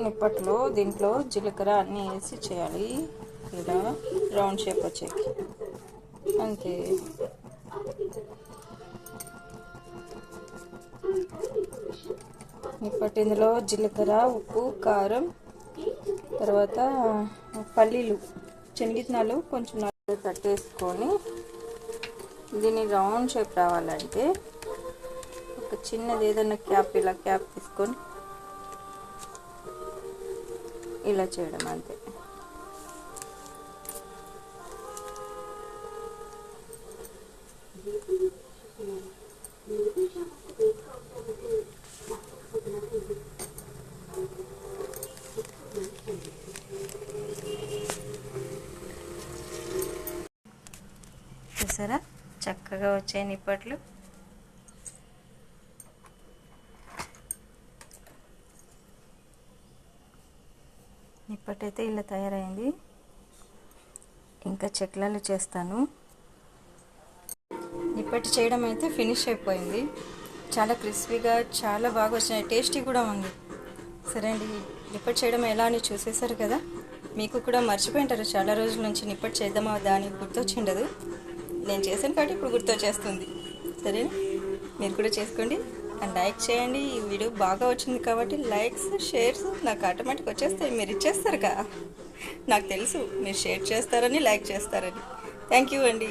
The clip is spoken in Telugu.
నిప్పట్లో దీంట్లో జీలకర్ర అన్నీ వేసి చేయాలి. ఇలా రౌండ్ షేప్ వచ్చేకి అంతే. నిప్పట్టు ఇందులో జీలకర్ర, ఉప్పు, కారం, తర్వాత పల్లీలు, శనగిత్తనాలు కొంచెం కట్టేసుకొని దీన్ని రౌండ్ షేప్ రావాలంటే ఒక చిన్నది ఏదైనా క్యాప్, ఇలా క్యాప్ తీసుకొని ఇలా చేయడం అంతే. చూసారా చక్కగా వచ్చాయి నిప్పట్లు. నిప్పట్టయితే ఇలా తయారైంది. ఇంకా చెక్లాలు చేస్తాను. నిప్పట్టు చేయడం అయితే ఫినిష్ అయిపోయింది. చాలా క్రిస్పీగా చాలా బాగా వచ్చినాయి, టేస్టీ కూడా ఉంది. సరే అండి, నిప్పట్టు చేయడం ఎలా అని చూసేసారు కదా. మీకు కూడా మర్చిపోయింటారు చాలా రోజుల నుంచి నిప్పట్టు చేద్దామా వద్దా అని, గుర్తొచ్చిండదు. నేను చేశాను కాబట్టి ఇప్పుడు గుర్తొచ్చేస్తుంది. సరేనా, మీరు కూడా చేసుకోండి అండ్ లైక్ చేయండి. ఈ వీడియో బాగా వచ్చింది కాబట్టి లైక్స్, షేర్స్ నాకు ఆటోమేటిక్ వచ్చేస్తాయి. మీరు ఇచ్చేస్తారు కదా, నాకు తెలుసు మీరు షేర్ చేస్తారని, లైక్ చేస్తారని. థ్యాంక్ యూ అండి.